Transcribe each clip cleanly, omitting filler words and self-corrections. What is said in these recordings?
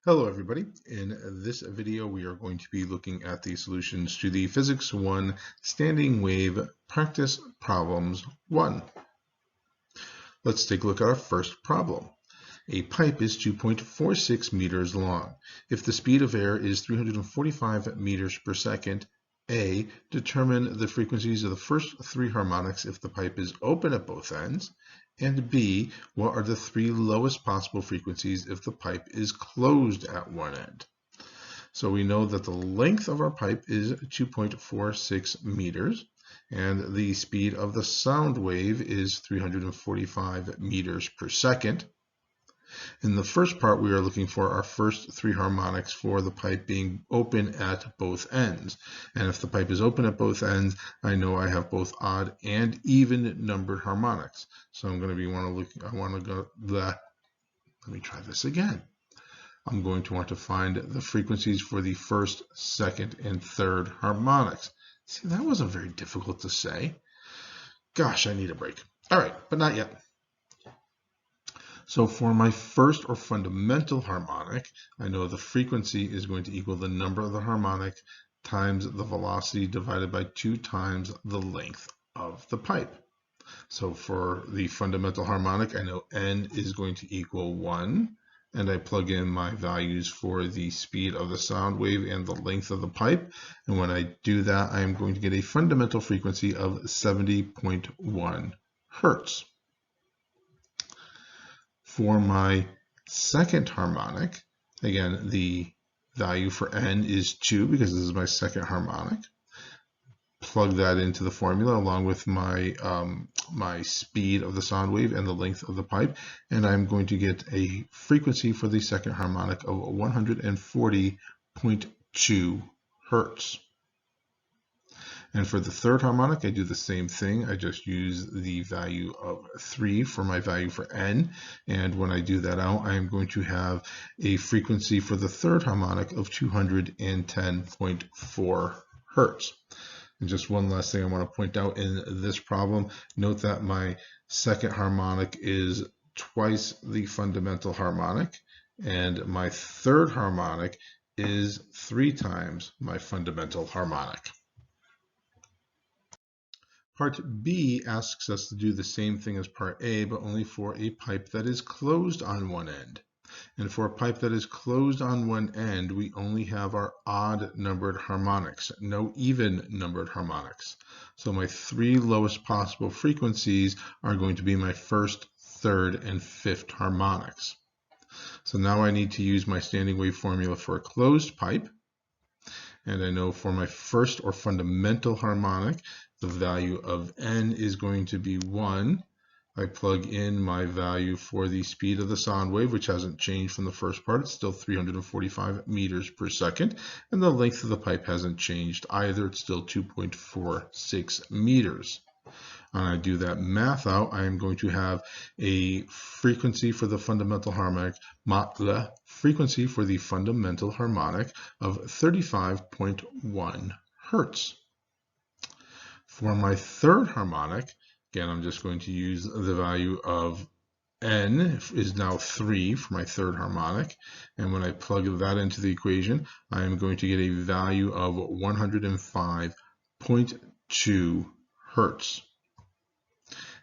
Hello everybody. In this video we are going to be looking at the solutions to the Physics 1 Standing Wave Practice Problems 1. Let's take a look at our first problem. A pipe is 2.46 meters long. If the speed of air is 345 meters per second, A, determine the frequencies of the first three harmonics if the pipe is open at both ends, and B, what are the three lowest possible frequencies if the pipe is closed at one end? So we know that the length of our pipe is 2.46 meters, and the speed of the sound wave is 345 meters per second. In the first part, we are looking for our first three harmonics for the pipe being open at both ends. And if the pipe is open at both ends, I know I have both odd and even numbered harmonics. So I'm going to let me try this again. I'm going to want to find the frequencies for the first, second, and third harmonics. See, that wasn't very difficult to say. Gosh, I need a break. All right, but not yet. So for my first or fundamental harmonic, I know the frequency is going to equal the number of the harmonic times the velocity divided by 2 times the length of the pipe. So for the fundamental harmonic, I know n is going to equal 1, and I plug in my values for the speed of the sound wave and the length of the pipe. And when I do that, I am going to get a fundamental frequency of 70.1 hertz. For my second harmonic, again, the value for n is 2 because this is my second harmonic. Plug that into the formula along with my my speed of the sound wave and the length of the pipe, and I'm going to get a frequency for the second harmonic of 140.2 hertz. And for the third harmonic, I do the same thing. I just use the value of 3 for my value for n. And when I do that out, I am going to have a frequency for the third harmonic of 210.4 hertz. And just one last thing I want to point out in this problem, note that my second harmonic is twice the fundamental harmonic, and my third harmonic is 3 times my fundamental harmonic. Part B asks us to do the same thing as Part A, but only for a pipe that is closed on one end. And for a pipe that is closed on one end, we only have our odd numbered harmonics, no even numbered harmonics. So my 3 lowest possible frequencies are going to be my first, third, and fifth harmonics. So now I need to use my standing wave formula for a closed pipe. And I know for my first or fundamental harmonic, the value of n is going to be 1. I plug in my value for the speed of the sound wave, which hasn't changed from the first part. It's still 345 meters per second. And the length of the pipe hasn't changed either. It's still 2.46 meters. And I do that math out, I am going to have a frequency for the fundamental harmonic, frequency for the fundamental harmonic of 35.1 hertz. For my third harmonic, again, I'm just going to use the value of n is now 3 for my third harmonic. And when I plug that into the equation, I am going to get a value of 105.2 hertz.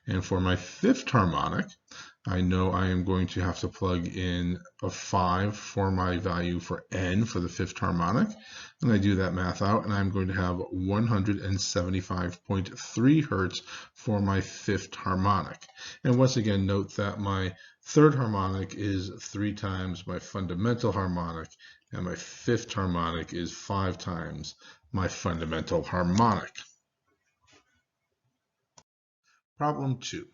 And for my fifth harmonic, I know I am going to have to plug in a 5 for my value for n for the fifth harmonic. And I do that math out, and I'm going to have 175.3 hertz for my fifth harmonic. And once again, note that my third harmonic is 3 times my fundamental harmonic, and my fifth harmonic is 5 times my fundamental harmonic. Problem 2.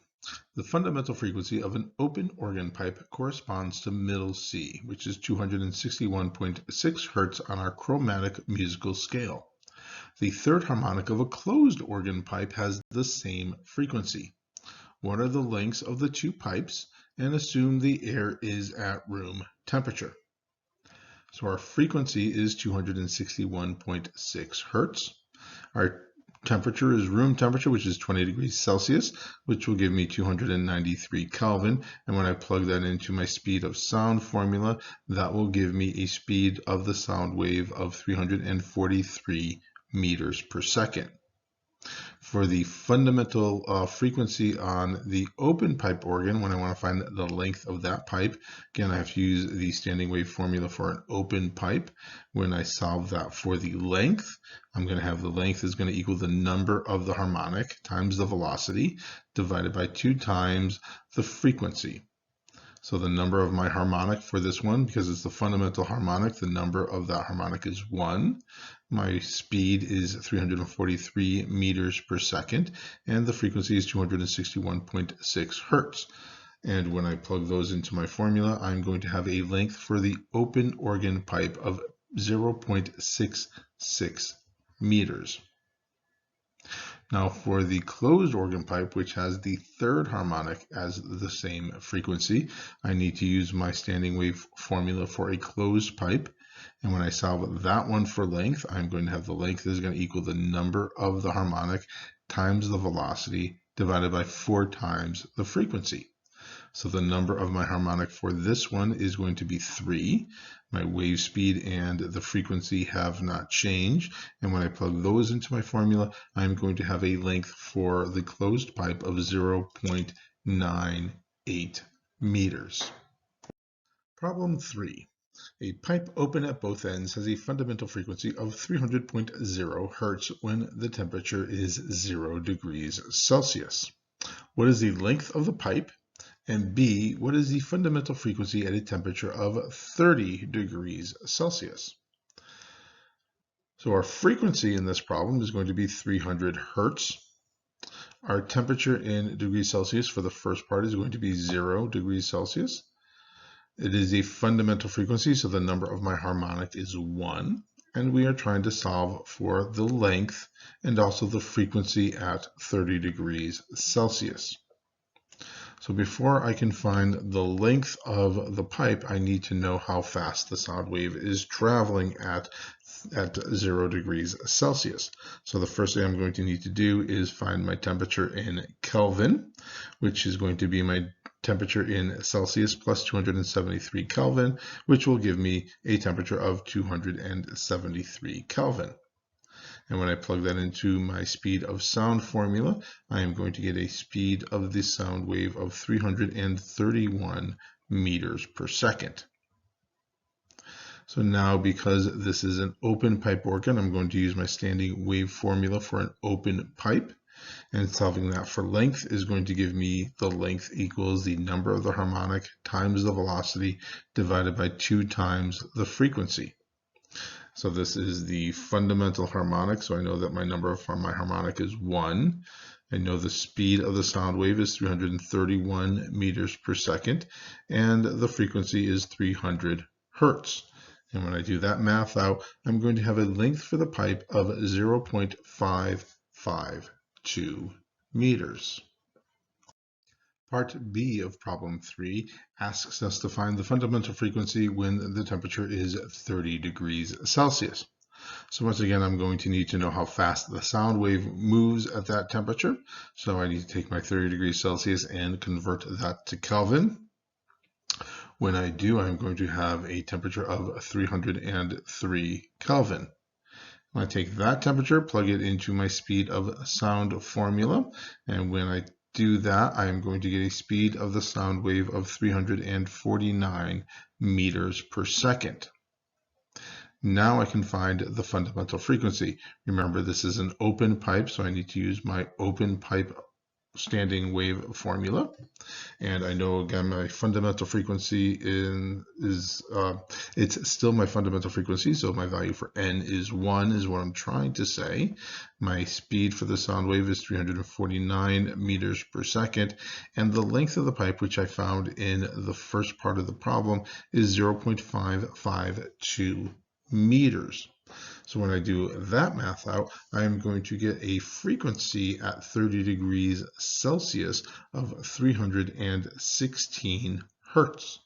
The fundamental frequency of an open organ pipe corresponds to middle C, which is 261.6 hertz on our chromatic musical scale. The third harmonic of a closed organ pipe has the same frequency. What are the lengths of the 2 pipes? And assume the air is at room temperature. So our frequency is 261.6 hertz. Our temperature is room temperature, which is 20 degrees Celsius, which will give me 293 Kelvin. And when I plug that into my speed of sound formula, that will give me a speed of the sound wave of 343 meters per second. For the fundamental frequency on the open pipe organ, when I want to find the length of that pipe, again, I have to use the standing wave formula for an open pipe. When I solve that for the length, I'm going to have the length is going to equal the number of the harmonic times the velocity divided by 2 times the frequency. So the number of my harmonic for this one, because it's the fundamental harmonic, the number of that harmonic is 1. My speed is 343 meters per second, and the frequency is 261.6 hertz. And when I plug those into my formula, I'm going to have a length for the open organ pipe of 0.66 meters. Now for the closed organ pipe, which has the third harmonic as the same frequency, I need to use my standing wave formula for a closed pipe. And when I solve that one for length, I'm going to have the length is going to equal the number of the harmonic times the velocity divided by 4 times the frequency. So the number of my harmonic for this one is going to be 3. My wave speed and the frequency have not changed. And when I plug those into my formula, I'm going to have a length for the closed pipe of 0.98 meters. Problem 3. A pipe open at both ends has a fundamental frequency of 300.0 hertz when the temperature is 0 degrees Celsius. What is the length of the pipe? And B, what is the fundamental frequency at a temperature of 30 degrees Celsius? So our frequency in this problem is going to be 300 hertz. Our temperature in degrees Celsius for the first part is going to be 0 degrees Celsius. It is a fundamental frequency, so the number of my harmonic is 1. And we are trying to solve for the length and also the frequency at 30 degrees Celsius. So before I can find the length of the pipe, I need to know how fast the sound wave is traveling at 0 degrees Celsius. So the first thing I'm going to need to do is find my temperature in Kelvin, which is going to be my temperature in Celsius plus 273 Kelvin, which will give me a temperature of 273 Kelvin. And when I plug that into my speed of sound formula, I am going to get a speed of the sound wave of 331 meters per second. So now, because this is an open pipe organ, I'm going to use my standing wave formula for an open pipe. And solving that for length is going to give me the length equals the number of the harmonic times the velocity divided by 2 times the frequency. So this is the fundamental harmonic, so I know that my number of my harmonic is 1. I know the speed of the sound wave is 331 meters per second, and the frequency is 300 hertz. And when I do that math out, I'm going to have a length for the pipe of 0.552 meters. Part B of problem 3 asks us to find the fundamental frequency when the temperature is 30 degrees Celsius. So once again, I'm going to need to know how fast the sound wave moves at that temperature. So I need to take my 30 degrees Celsius and convert that to Kelvin. When I do, I'm going to have a temperature of 303 Kelvin. When I take that temperature, plug it into my speed of sound formula, and when I do that, I am going to get a speed of the sound wave of 349 meters per second. Now I can find the fundamental frequency. Remember, this is an open pipe, so I need to use my open pipe standing wave formula. And I know, again, my fundamental frequency it's still my fundamental frequency, so my value for n is 1 is what I'm trying to say. My speed for the sound wave is 349 meters per second, and the length of the pipe, which I found in the first part of the problem, is 0.552 meters. So when I do that math out, I'm going to get a frequency at 30 degrees Celsius of 316 hertz.